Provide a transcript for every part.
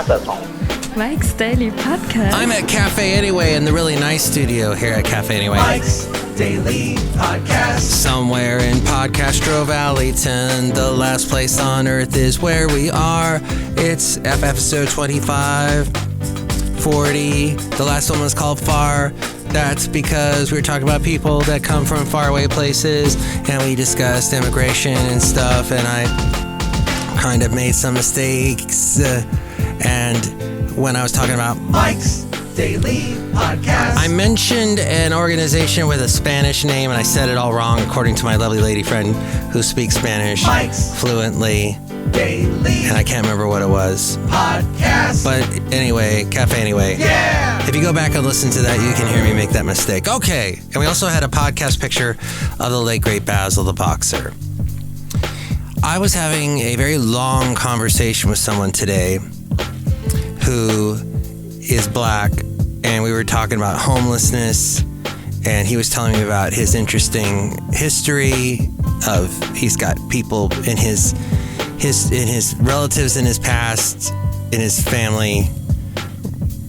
Mike's Daily Podcast. I'm at Cafe Anyway in the really nice studio here at Cafe Anyway. Mike's Daily Podcast. Somewhere in Podcastro Valleyton, the last place on earth is where we are. It's episode 25, 40. The last one was called Far. That's because we were talking about people that come from faraway places, and we discussed immigration and stuff, and I kind of made some mistakes. And when I was talking about Mike's Daily Podcast, I mentioned an organization with a Spanish name, and I said it all wrong according to my lovely lady friend who speaks Spanish Mike's fluently. Daily And I can't remember what it was. Podcast. But anyway, Cafe Anyway. Yeah! If you go back and listen to that, you can hear me make that mistake. Okay. And we also had a podcast picture of the late, great Basil the Boxer. I was having a very long conversation with someone today who is black, and we were talking about homelessness, and he was telling me about his interesting history of he's got people in his relatives in his past, in his family.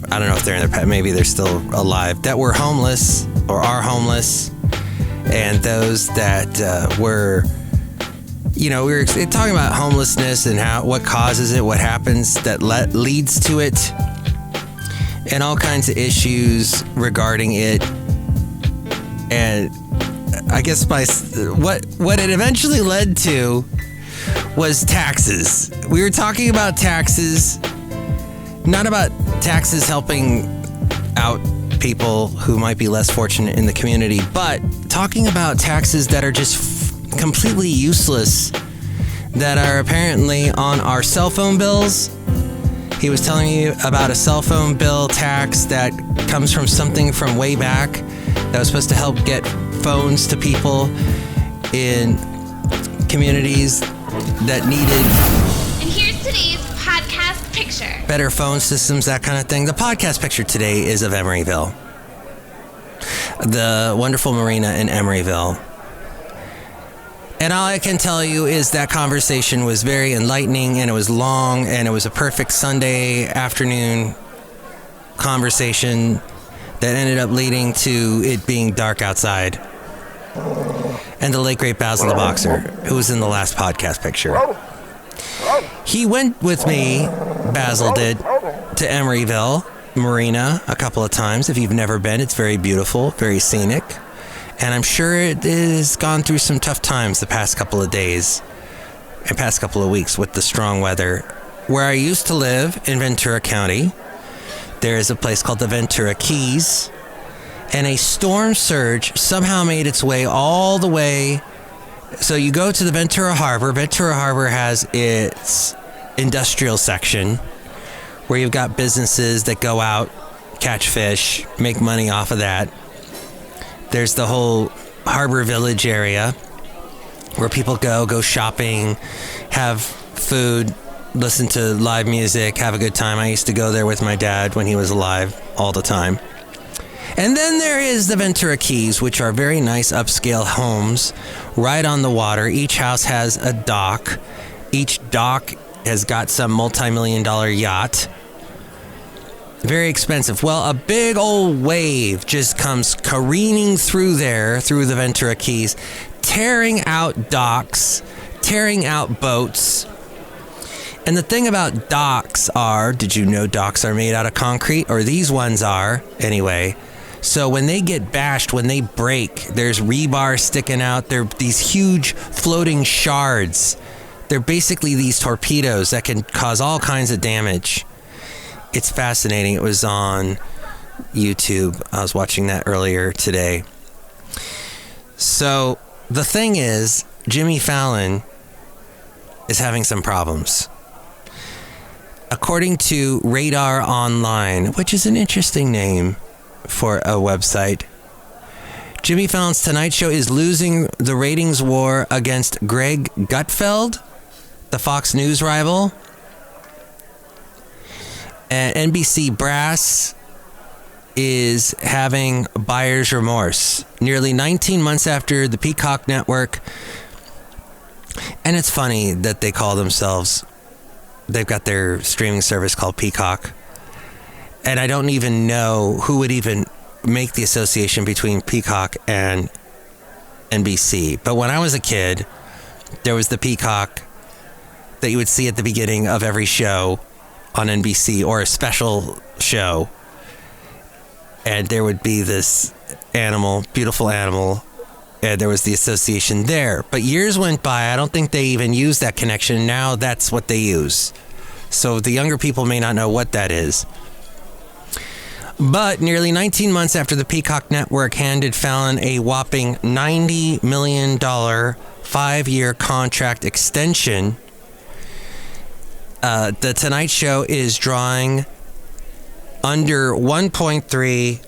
I don't know if they're in their past, maybe they're still alive, that were homeless or are homeless, and those that were, you know, we were talking about homelessness and what causes it, what happens that leads to it, and all kinds of issues regarding it. And I guess what it eventually led to was taxes. We were talking about taxes, not about taxes helping out people who might be less fortunate in the community, but talking about taxes that are just completely useless, that are apparently on our cell phone bills. He was telling me about a cell phone bill tax that comes from something from way back that was supposed to help get phones to people in communities that needed. And here's today's podcast picture. Better phone systems, that kind of thing. The podcast picture today is of Emeryville. The wonderful marina in Emeryville. And all I can tell you is that conversation was very enlightening, and it was long, and it was a perfect Sunday afternoon conversation that ended up leading to it being dark outside. And the late, great Basil the Boxer, who was in the last podcast picture. He went with me, Basil did, to Emeryville Marina a couple of times. If you've never been, it's very beautiful, very scenic. And I'm sure it has gone through some tough times the past couple of days and past couple of weeks with the strong weather. Where I used to live in Ventura County, there is a place called the Ventura Keys, and a storm surge somehow made its way all the way. So you go to the Ventura Harbor. Ventura Harbor has its industrial section where you've got businesses that go out, catch fish, make money off of that. There's the whole Harbor Village area where people go shopping, have food, listen to live music, have a good time. I used to go there with my dad when he was alive all the time. And then there is the Ventura Keys, which are very nice upscale homes right on the water. Each house has a dock. Each dock has got some multi-million-dollar yacht. Very expensive. Well, a big old wave just comes careening through there, through the Ventura Keys, tearing out docks, tearing out boats. And the thing about docks are, did you know docks are made out of concrete? Or these ones are, anyway. So when they get bashed, when they break, there's rebar sticking out. They're these huge floating shards. They're basically these torpedoes that can cause all kinds of damage. It's fascinating. It was on YouTube. I was watching that earlier today. So the thing is, Jimmy Fallon is having some problems. According to Radar Online, which is an interesting name for a website, Jimmy Fallon's Tonight Show is losing the ratings war against Greg Gutfeld, the Fox News rival. And NBC Brass is having buyer's remorse nearly 19 months after the Peacock Network. And it's funny that they call themselves they've got their streaming service called Peacock. And I don't even know who would even make the association between Peacock and NBC. But when I was a kid, there was the Peacock that you would see at the beginning of every show on NBC, or a special show. And there would be this animal, beautiful animal, and there was the association there. But years went by, I don't think they even used that connection. Now that's what they use. So the younger people may not know what that is. But nearly 19 months after the Peacock Network handed Fallon a whopping $90 million 5-year contract extension, The Tonight Show is drawing under 1.3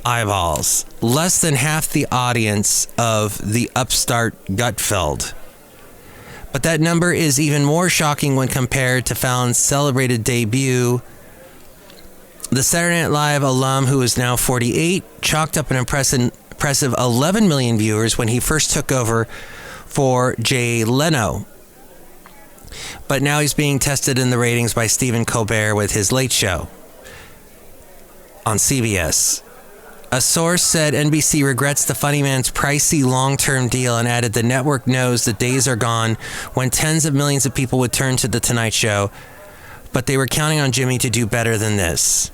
eyeballs, less than half the audience of the upstart Gutfeld. But that number is even more shocking when compared to Fallon's celebrated debut. The Saturday Night Live alum, who is now 48, chalked up an impressive 11 million viewers when he first took over for Jay Leno. But now he's being tested in the ratings by Stephen Colbert with his Late Show on CBS. A source said NBC regrets the funny man's pricey long-term deal and added the network knows the days are gone when tens of millions of people would turn to The Tonight Show, but they were counting on Jimmy to do better than this.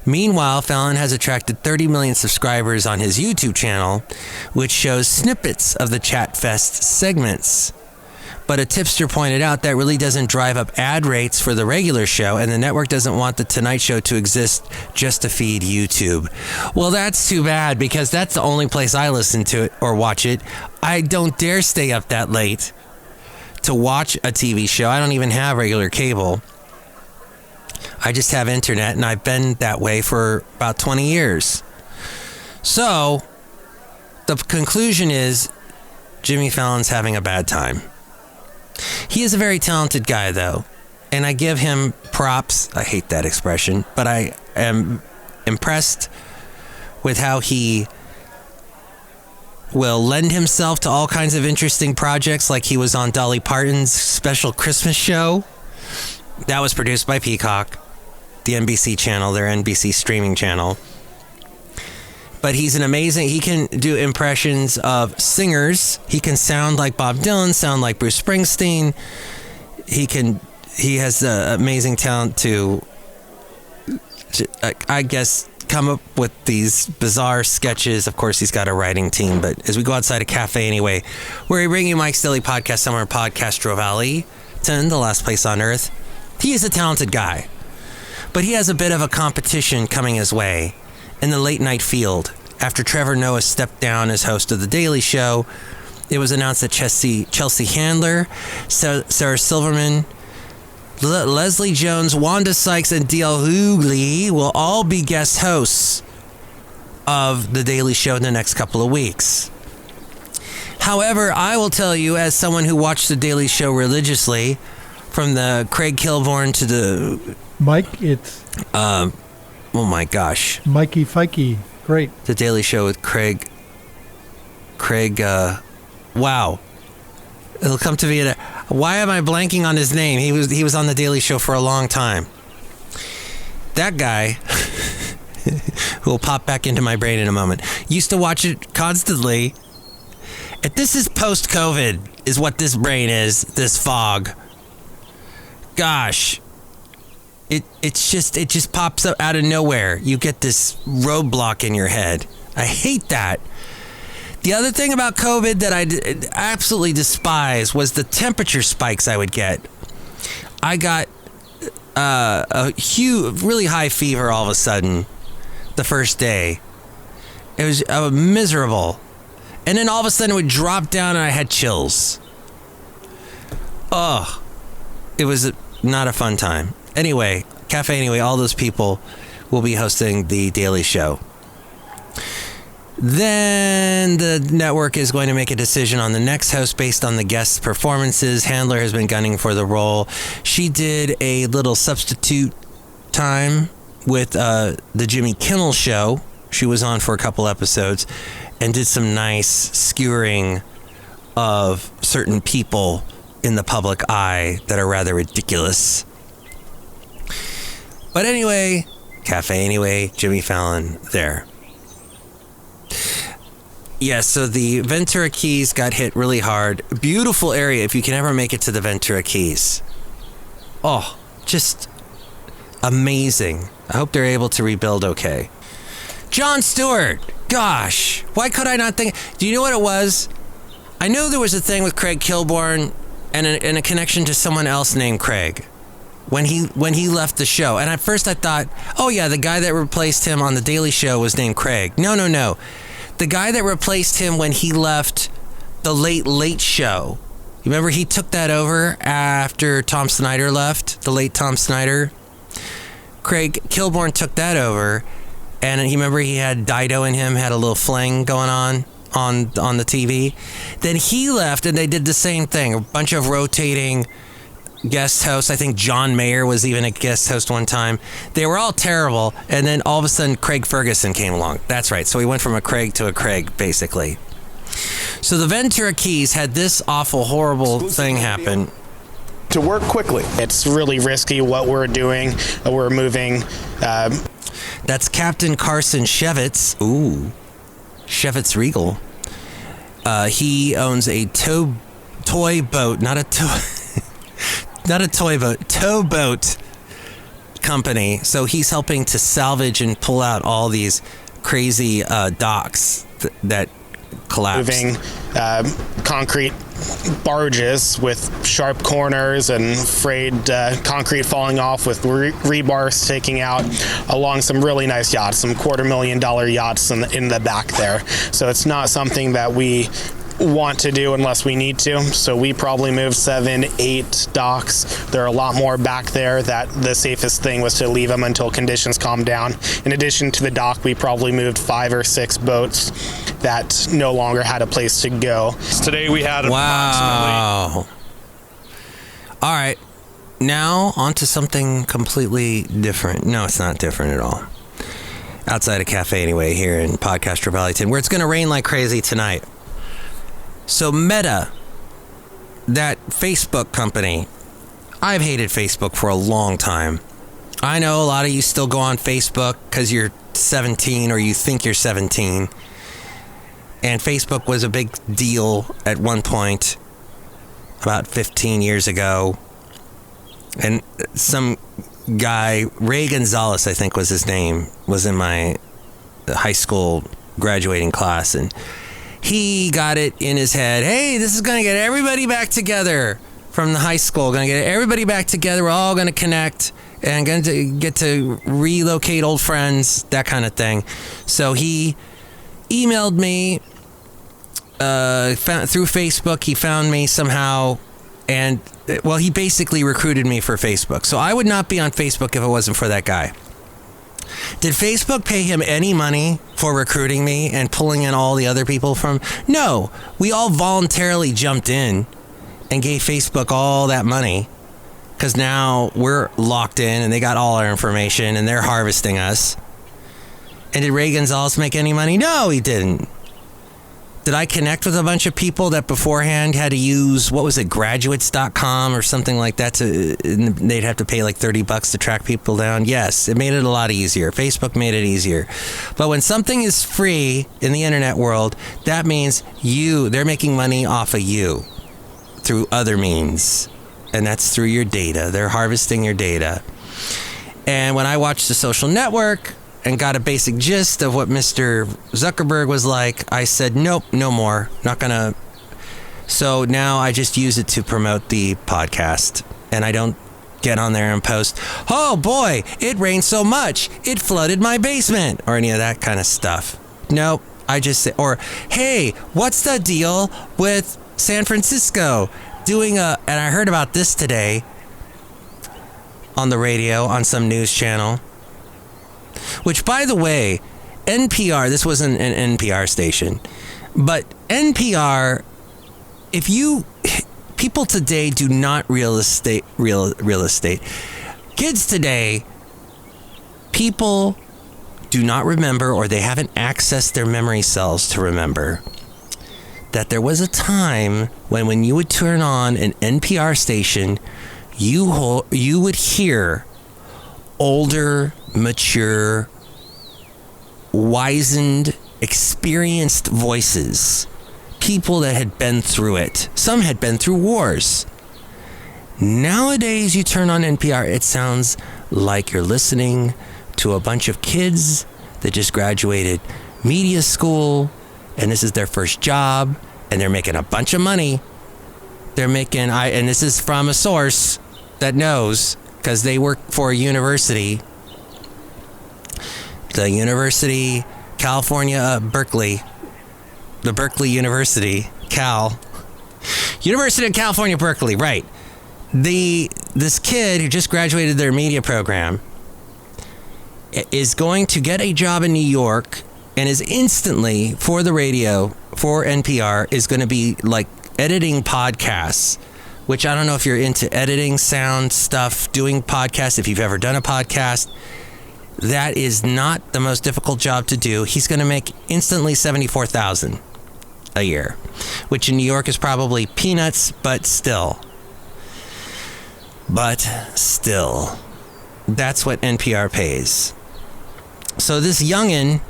Meanwhile, Fallon has attracted 30 million subscribers on his YouTube channel, which shows snippets of the Chatfest segments. But a tipster pointed out that really doesn't drive up ad rates for the regular show, and the network doesn't want The Tonight Show to exist just to feed YouTube. Well, that's too bad, because that's the only place I listen to it or watch it. I don't dare stay up that late to watch a TV show. I don't even have regular cable. I just have internet, and I've been that way for about 20 years. So, the conclusion is Jimmy Fallon's having a bad time. He is a very talented guy, though, and I give him props. I hate that expression, but I am impressed with how he will lend himself to all kinds of interesting projects, like he was on Dolly Parton's special Christmas show. That was produced by Peacock, the NBC channel, their NBC streaming channel. But he's he can do impressions of singers. He can sound like Bob Dylan, sound like Bruce Springsteen. He has amazing talent to, I guess, come up with these bizarre sketches. Of course, he's got a writing team, but as we go outside a cafe anyway, where we bring you Mike's Daily Podcast somewhere in Podcastro Valley, the last place on earth, he is a talented guy. But he has a bit of a competition coming his way in the late night field. After Trevor Noah stepped down as host of The Daily Show, it was announced that Chelsea Handler, Sarah Silverman, Leslie Jones, Wanda Sykes, and D.L. Hughley will all be guest hosts of The Daily Show in the next couple of weeks. However, I will tell you, as someone who watched The Daily Show religiously, from the Craig Kilborn to the... Mike, it's... oh my gosh. Mikey Fikey. Great. The Daily Show with Craig, wow. It'll come to me. Why am I blanking on his name? He was on The Daily Show for a long time. That guy, who will pop back into my brain in a moment, used to watch it constantly. If this is post-COVID, is what this brain is, this fog. Gosh. It just pops up out of nowhere. You get this roadblock in your head. I hate that. The other thing about COVID that I absolutely despise was the temperature spikes I would get. I got a huge, really high fever all of a sudden the first day. It was miserable. And then all of a sudden it would drop down and I had chills. Oh, it was not a fun time. Anyway, Cafe Anyway, all those people will be hosting The Daily Show. Then the network is going to make a decision on the next host based on the guest's performances. Handler has been gunning for the role. She did a little substitute time with the Jimmy Kimmel Show. She was on for a couple episodes and did some nice skewering of certain people in the public eye that are rather ridiculous. But anyway, Cafe Anyway, Jimmy Fallon, there. Yeah, so the Ventura Keys got hit really hard. Beautiful area if you can ever make it to the Ventura Keys. Oh, just amazing. I hope they're able to rebuild okay. Jon Stewart! Gosh, why could I not think? Do you know what it was? I knew there was a thing with Craig Kilborn and a connection to someone else named Craig when he left the show. And at first I thought, oh yeah, the guy that replaced him on The Daily Show was named Craig. No. The guy that replaced him when he left The Late Late Show. You remember he took that over after Tom Snyder left, the late Tom Snyder? Craig Kilborn took that over, and he remember he had Dido in him, had a little fling going on the TV. Then he left, and they did the same thing. A bunch of rotating guest hosts. I think John Mayer was even a guest host one time. They were all terrible, and then all of a sudden Craig Ferguson came along. That's right. So he went from a Craig to a Craig, basically. So the Ventura Keys had this awful, horrible thing happen. To work quickly. It's really risky what we're doing. We're moving. That's Captain Carson Shevitz. Ooh, Shevitz Regal. He owns a toy boat, not a toy boat, towboat company. So he's helping to salvage and pull out all these crazy docks that collapsed. Moving concrete barges with sharp corners and frayed concrete falling off with rebar sticking out along some really nice yachts, some $250,000 yachts in the back there. So it's not something that we want to do unless we need to. So we probably moved 7, 8 docks. There are a lot more back there that the safest thing was to leave them until conditions calm down. In addition to the dock, we probably moved 5 or 6 boats that no longer had a place to go. Today we had Wow. All right. Now on to something completely different. No, it's not different at all. Outside of Cafe Anyway here in Podcaster Valleyton, where it's going to rain like crazy tonight. So Meta, that Facebook company, I've hated Facebook for a long time. I know a lot of you still go on Facebook because you're 17 or you think you're 17. And Facebook was a big deal at one point, about 15 years ago. And some guy, Ray Gonzalez, I think was his name, was in my high school graduating class. And he got it in his head, hey, this is going to get everybody back together from the high school. Going to get everybody back together. We're all going to connect and going to get to relocate old friends, that kind of thing. So he emailed me through Facebook. He found me somehow. And, well, he basically recruited me for Facebook. So I would not be on Facebook if it wasn't for that guy. Did Facebook pay him any money for recruiting me and pulling in all the other people from? No, we all voluntarily jumped in and gave Facebook all that money because now we're locked in and they got all our information and they're harvesting us. And did Ray Gonzalez make any money? No, he didn't. Did I connect with a bunch of people that beforehand had to use, what was it, graduates.com or something like that? They'd have to pay like $30 to track people down? Yes, it made it a lot easier. Facebook made it easier. But when something is free in the internet world, that means they're making money off of you through other means. And that's through your data. They're harvesting your data. And when I watched The Social Network and got a basic gist of what Mr. Zuckerberg was like, I said, nope, no more. Not gonna. So now I just use it to promote the podcast. And I don't get on there and post, oh boy, it rained so much, it flooded my basement, or any of that kind of stuff. Nope, I just say, or, hey, what's the deal with San Francisco doing and I heard about this today on the radio, on some news channel. Which, by the way, NPR, this wasn't an NPR station, but NPR, people today do not real estate. Kids today, people do not remember, or they haven't accessed their memory cells to remember that there was a time when you would turn on an NPR station, you would hear older, mature, wizened, experienced voices. People that had been through it. Some had been through wars. Nowadays, you turn on NPR, it sounds like you're listening to a bunch of kids that just graduated media school, and this is their first job, and they're making a bunch of money. And this is from a source that knows, because they work for a university. The University, California, Berkeley. The Berkeley University, University of California, Berkeley, right. This kid who just graduated their media program is going to get a job in New York and is instantly, for the radio, for NPR, is going to be like editing podcasts, which I don't know if you're into editing sound stuff, doing podcasts, if you've ever done a podcast. That is not the most difficult job to do. He's going to make instantly $74,000 a year, which in New York is probably peanuts, but still. That's what NPR pays. So this youngin',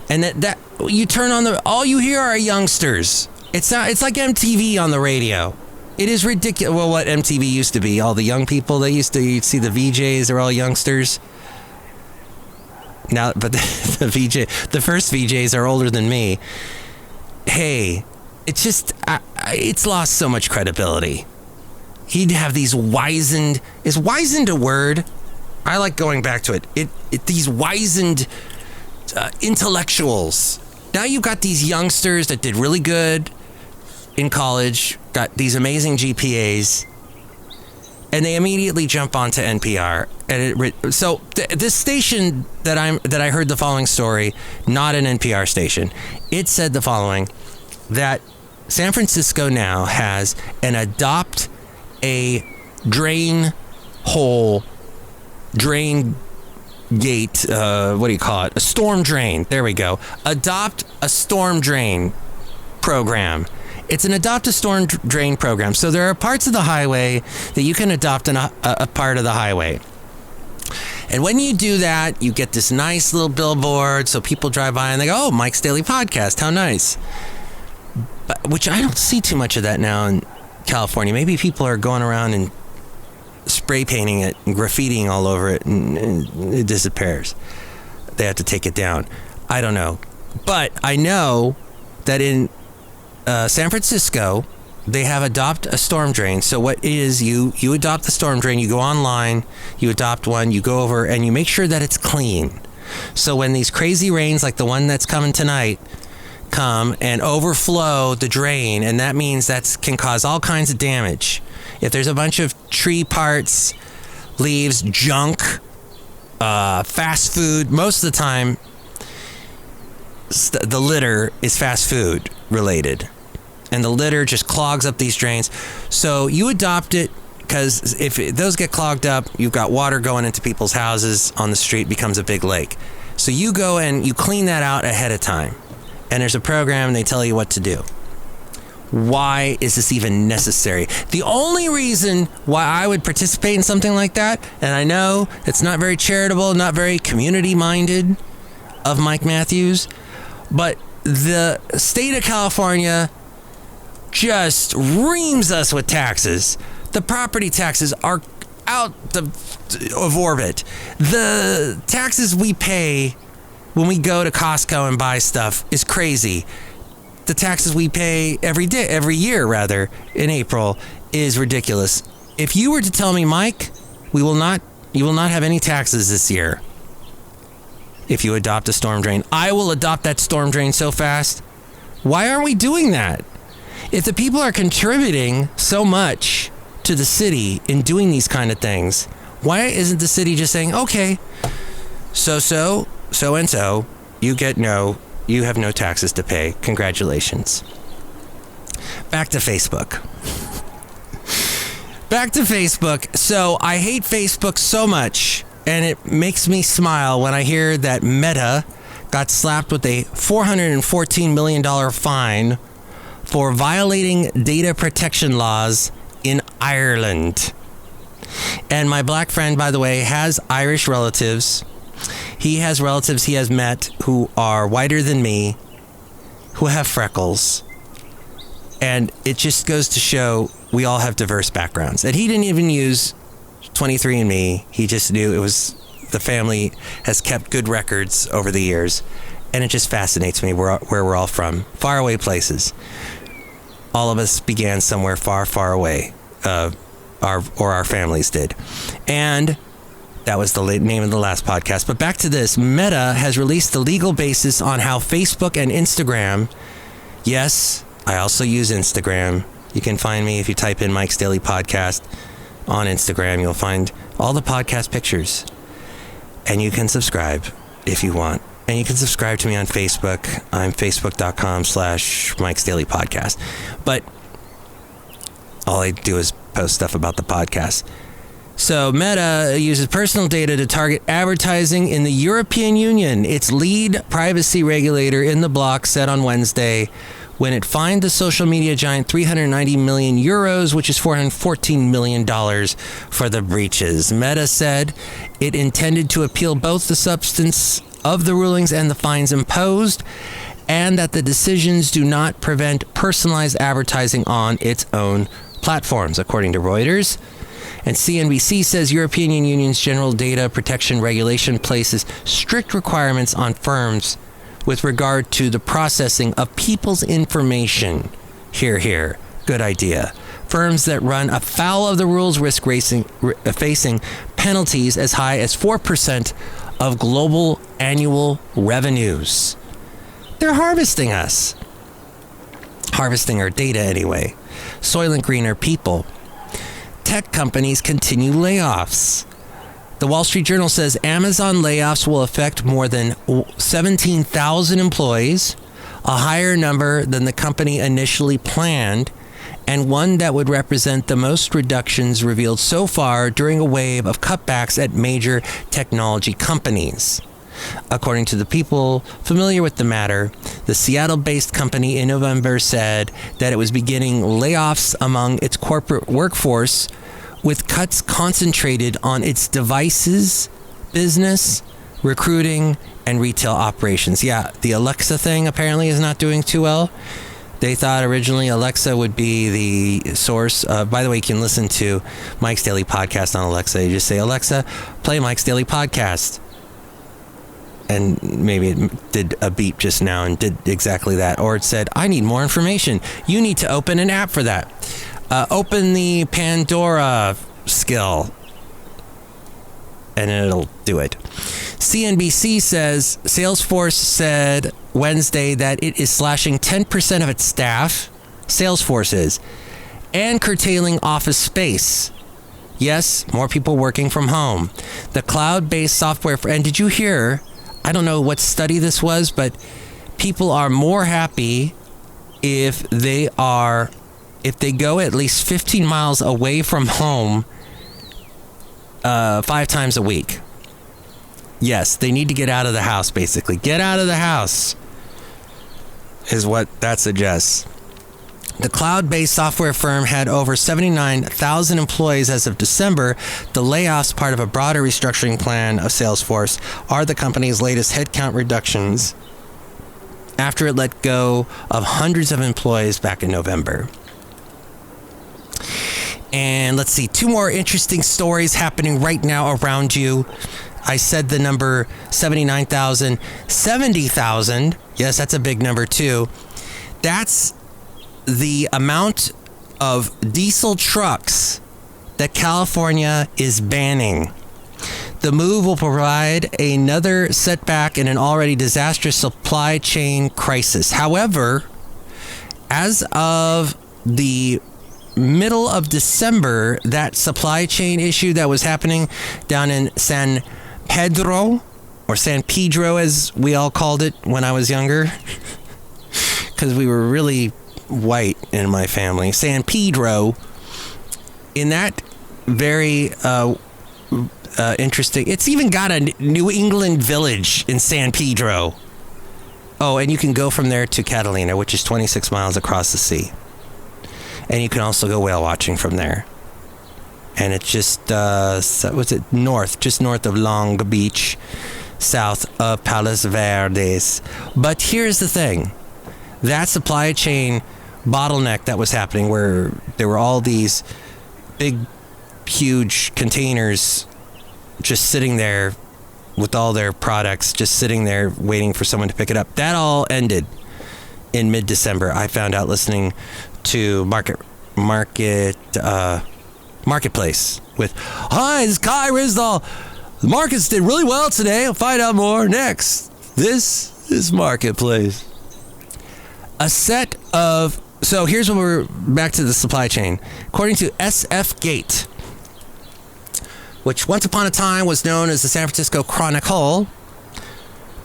and that you turn on all you hear are youngsters. It's like MTV on the radio. It is ridiculous. Well, what MTV used to be, all the young people you'd see the VJs, they're all youngsters. Now, but the first VJs are older than me. Hey, it's just, it's lost so much credibility. He'd have these wizened, is wizened a word? I like going back to it. These wizened intellectuals. Now you've got these youngsters that did really good in college, got these amazing GPAs, and they immediately jump onto NPR. And this station that I heard the following story, not an NPR station. It said the following, that San Francisco now has an adopt a drain gate, what do you call it? A storm drain. There we go. Adopt a storm drain program. It's an adopt a storm drain program. So there are parts of the highway that you can adopt a part of the highway. And when you do that, you get this nice little billboard. So people drive by and they go, oh, Mike's Daily Podcast. How nice. Which I don't see too much of that now in California. Maybe people are going around and spray painting it and graffitiing all over it, and it disappears. They have to take it down. I don't know. But I know that in San Francisco, they have adopt a storm drain. So what is you adopt the storm drain, you go online, you adopt one, you go over and you make sure that it's clean. So when these crazy rains like the one that's coming tonight come and overflow the drain, and that means that can cause all kinds of damage. If there's a bunch of tree parts, leaves, junk, fast food, most of the time the litter is fast food related, and the litter just clogs up these drains. So you adopt it, because if those get clogged up, you've got water going into people's houses on the street, becomes a big lake. So you go and you clean that out ahead of time, and there's a program and they tell you what to do. Why is this even necessary? The only reason why I would participate in something like that, and I know it's not very charitable, not very community-minded of Mike Matthews, but the state of California just reams us with taxes. The property taxes are out of orbit. The taxes we pay when we go to Costco and buy stuff is crazy. The taxes we pay every year in April is ridiculous. If you were to tell me, Mike, you will not have any taxes this year if you adopt a storm drain, I will adopt that storm drain so fast. Why aren't we doing that? If the people are contributing so much to the city in doing these kind of things, why isn't the city just saying, okay, so and so, you have no taxes to pay. Congratulations. Back to Facebook. So I hate Facebook so much, and it makes me smile when I hear that Meta got slapped with a $414 million fine for violating data protection laws in Ireland. And my black friend, by the way, has Irish relatives. He has relatives he has met who are whiter than me, who have freckles. And it just goes to show we all have diverse backgrounds. And he didn't even use 23andMe. He just knew it was the family has kept good records over the years. And it just fascinates me where we're all from. Faraway places. All of us began somewhere far, far away. Our families did. And that was the name of the last podcast. But back to this. Meta has released the legal basis on how Facebook and Instagram... Yes, I also use Instagram. You can find me if you type in Mike's Daily Podcast on Instagram. You'll find all the podcast pictures. And you can subscribe if you want. And you can subscribe to me on Facebook. I'm facebook.com/Mike's Daily Podcast. But all I do is post stuff about the podcast. So Meta uses personal data to target advertising in the European Union. Its lead privacy regulator in the bloc said on Wednesday when it fined the social media giant 390 million euros, which is $414 million for the breaches. Meta said it intended to appeal both the substance of the rulings and the fines imposed, and that the decisions do not prevent personalized advertising on its own platforms, according to Reuters. And CNBC says European Union's General Data Protection Regulation places strict requirements on firms with regard to the processing of people's information. Hear. Good idea. Firms that run afoul of the rules risk facing penalties as high as 4% of global annual revenues. They're harvesting us. Harvesting our data anyway. Soylent Greener people. Tech companies continue layoffs. The Wall Street Journal says Amazon layoffs will affect more than 17,000 employees, a higher number than the company initially planned, and one that would represent the most reductions revealed so far during a wave of cutbacks at major technology companies. According to the people familiar with the matter, the Seattle-based company in November said that it was beginning layoffs among its corporate workforce, with cuts concentrated on its devices, business, recruiting, and retail operations. Yeah, the Alexa thing apparently is not doing too well. They thought originally Alexa would be the source. By the way, you can listen to Mike's Daily Podcast on Alexa. You just say, Alexa, play Mike's Daily Podcast. And maybe it did a beep just now and did exactly that. Or it said, I need more information. You need to open an app for that. Open the Pandora skill. And it'll do it. CNBC says Salesforce said Wednesday that it is slashing 10% of its staff, Salesforce is, and curtailing office space. Yes, more people working from home. The cloud-based software, and did you hear, I don't know what study this was, but people are more happy if they go at least 15 miles away from home 5 times a week. Yes, they need to get out of the house, basically. Get out of the house is what that suggests. The cloud-based software firm had over 79,000 employees as of December. The layoffs, part of a broader restructuring plan of Salesforce, are the company's latest headcount reductions after it let go of hundreds of employees back in November. And let's see, 2 more interesting stories happening right now around you. I said the number 79,000. 70,000, yes, that's a big number too. That's the amount of diesel trucks that California is banning. The move will provide another setback in an already disastrous supply chain crisis. However, as of the middle of December, that supply chain issue that was happening down in San Pedro, or San Pedro as we all called it when I was younger, because we were really white in my family. San Pedro, in that very interesting, it's even got a New England village in San Pedro. Oh, and you can go from there to Catalina, which is 26 miles across the sea. And you can also go whale watching from there. And it's just, just north of Long Beach, south of Palos Verdes. But here's the thing. That supply chain bottleneck that was happening, where there were all these big, huge containers just sitting there with all their products, just sitting there waiting for someone to pick it up. That all ended in mid-December. I found out listening to Marketplace with, "Hi, this is Kai Rizdal. The markets did really well today. I'll find out more next. This is Marketplace." So here's when we're back to the supply chain. According to SF Gate, which once upon a time was known as the San Francisco Chronicle,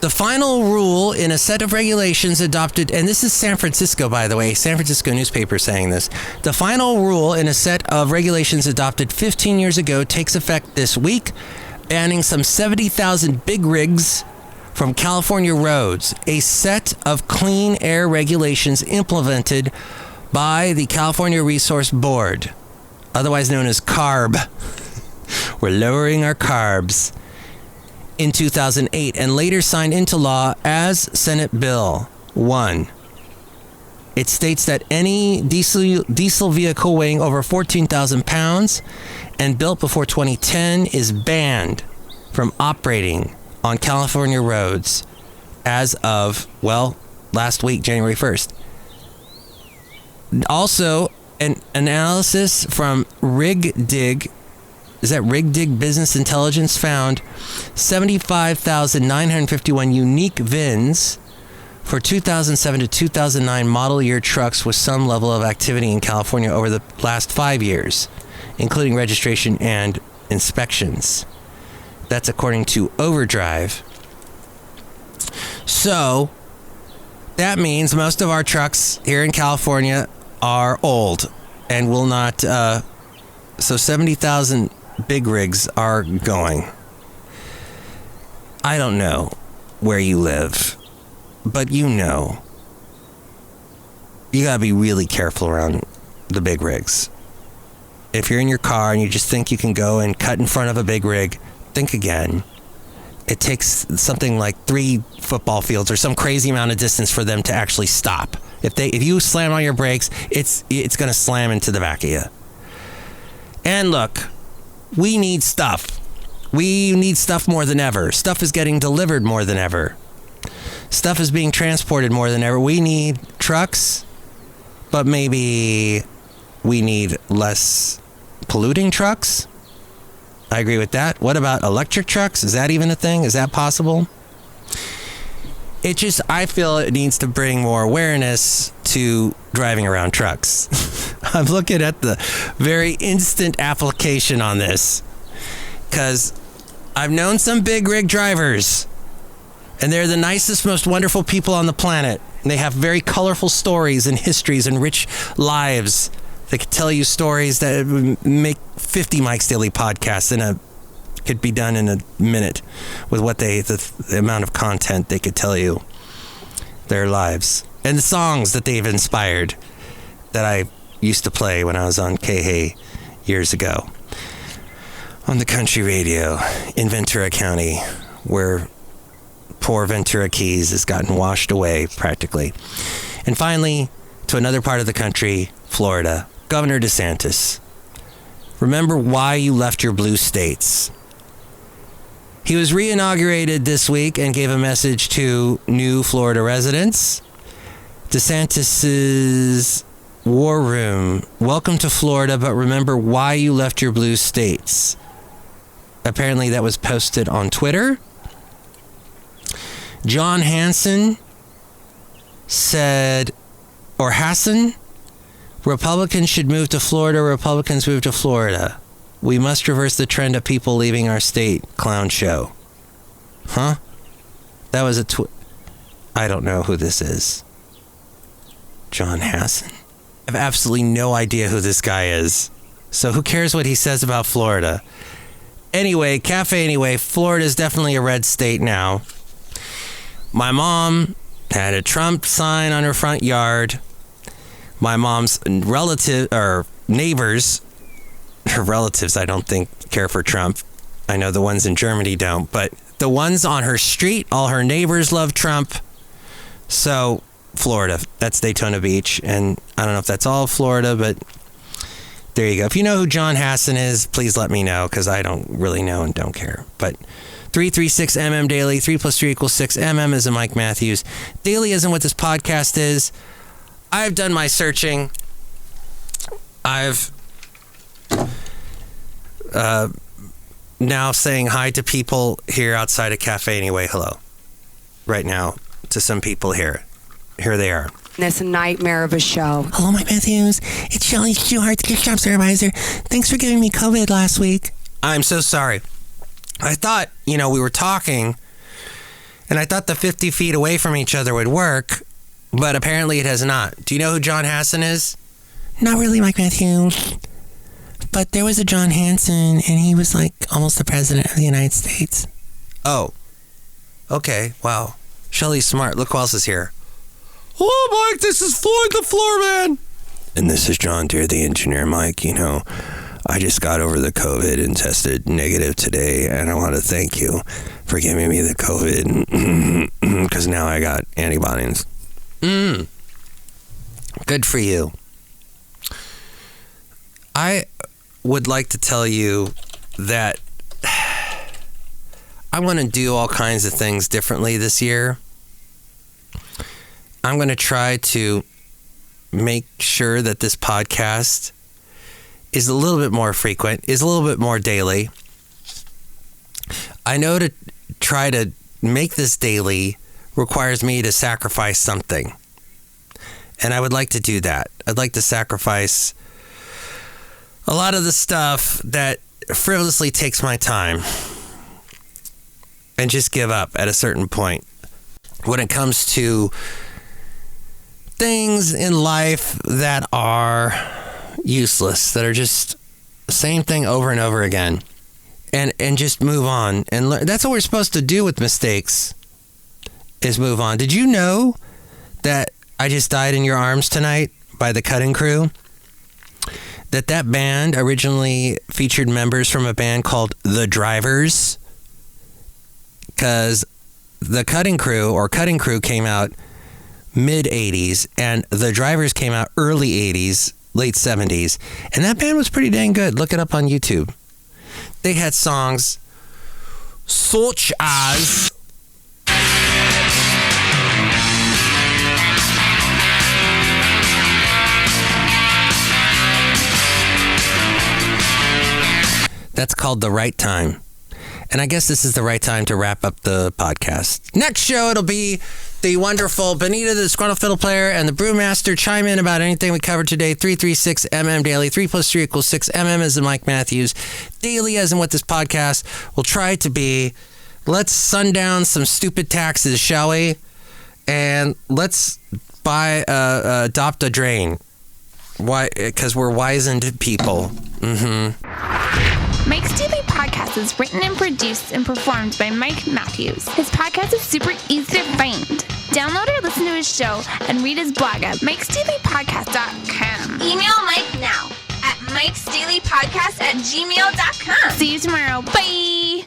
the final rule in a set of regulations adopted, and this is San Francisco, by the way, San Francisco newspaper saying this, the final rule in a set of regulations adopted 15 years ago takes effect this week, banning some 70,000 big rigs from California roads, a set of clean air regulations implemented by the California Resource Board, otherwise known as CARB. We're lowering our carbs. In 2008, and later signed into law as Senate Bill 1. It states that any diesel vehicle weighing over 14,000 pounds and built before 2010 is banned from operating on California roads as of, last week, January 1st. Also, an analysis from RigDig Business Intelligence found 75,951 unique VINs for 2007 to 2009 model year trucks with some level of activity in California over the last 5 years, including registration and inspections. That's according to Overdrive. So, that means most of our trucks here in California are old and will not... so 70,000 big rigs are going. I don't know where you live, but you know, you gotta be really careful around the big rigs. If you're in your car and you just think you can go and cut in front of a big rig, think again. It takes something like 3 football fields or some crazy amount of distance for them to actually stop. If you slam on your brakes, it's gonna slam into the back of you. And look, we need stuff. We need stuff more than ever. Stuff is getting delivered more than ever. Stuff is being transported more than ever. We need trucks, but maybe we need less polluting trucks. I agree with that. What about electric trucks? Is that even a thing? Is that possible? I feel it needs to bring more awareness to driving around trucks. I'm looking at the very instant application on this because I've known some big rig drivers and they're the nicest, most wonderful people on the planet. And they have very colorful stories and histories and rich lives. They could tell you stories that would make 50 Mike's Daily podcasts could be done in a minute with the amount of content they could tell you, their lives, and the songs that they've inspired that I used to play when I was on K-Hay years ago on the country radio in Ventura County, where poor Ventura Keys has gotten washed away practically. And finally, to another part of the country, Florida, Governor DeSantis. Remember why you left your blue states. He was re-inaugurated this week and gave a message to new Florida residents. DeSantis's War Room. Welcome to Florida, but remember why you left your blue states. Apparently that was posted on Twitter. John Hassan said, Republicans should move to Florida. Republicans move to Florida. We must reverse the trend of people leaving our state. Clown show. Huh? That was I don't know who this is. John Hassan? I have absolutely no idea who this guy is. So who cares what he says about Florida? Anyway, Florida is definitely a red state now. My mom had a Trump sign on her front yard. My mom's neighbors, her relatives, I don't think care for Trump. I know the ones in Germany don't, but the ones on her street, all her neighbors love Trump. So, Florida, that's Daytona Beach. And I don't know if that's all of Florida, but there you go. If you know who John Hassan is, please let me know, because I don't really know and don't care. But 336mm daily, 3 + 3 = 6. Is a Mike Matthews. Daily isn't what this podcast is. I've done my searching. I've now saying hi to people here outside a cafe anyway. Hello. Right now to some people here. Here they are. It's a nightmare of a show. Hello, Mike Matthews. It's Chely Shoehart, the gift shop supervisor. Thanks for giving me COVID last week. I'm so sorry. I thought, we were talking, and I thought the 50 feet away from each other would work, but apparently it has not. Do you know who John Hassan is? Not really, Mike Matthews. But there was a John Hanson, and he was like almost the president of the United States. Oh. Okay, wow. Chely's smart. Look who else is here. Oh, Mike, this is Floyd the Floorman. And this is John Deere, the engineer. Mike, I just got over the COVID and tested negative today, and I want to thank you for giving me the COVID, because now I got antibodies. Good for you. I would like to tell you that I want to do all kinds of things differently this year. I'm going to try to make sure that this podcast is a little bit more frequent, is a little bit more daily. I know to try to make this daily requires me to sacrifice something. And I would like to do that. I'd like to sacrifice a lot of the stuff that frivolously takes my time and just give up at a certain point. When it comes to things in life that are useless, that are just the same thing over and over again, and just move on and learn. That's what we're supposed to do with mistakes, is move on. Did you know that I Just Died in Your Arms Tonight by the Cutting Crew? That band originally featured members from a band called The Drivers, because the Cutting Crew came out mid-'80s, and The Drivers came out early '80s, late '70s, and that band was pretty dang good. Look it up on YouTube. They had songs such as that's called The Right Time. And I guess this is the right time to wrap up the podcast. Next show, it'll be the wonderful Benita, the Disgruntled Fiddle Player, and the Brewmaster. Chime in about anything we covered today. 336mm daily. 3 + 3 = 6. As in Mike Matthews. Daily as in what this podcast will try to be. Let's sundown some stupid taxes, shall we? And let's adopt a drain. Why? Because we're wizened people. Mike's Daily Podcast is written and produced and performed by Mike Matthews. His podcast is super easy to find. Download or listen to his show and read his blog at mikesdailypodcast.com. Email Mike now at mikesdailypodcast@gmail.com. See you tomorrow. Bye!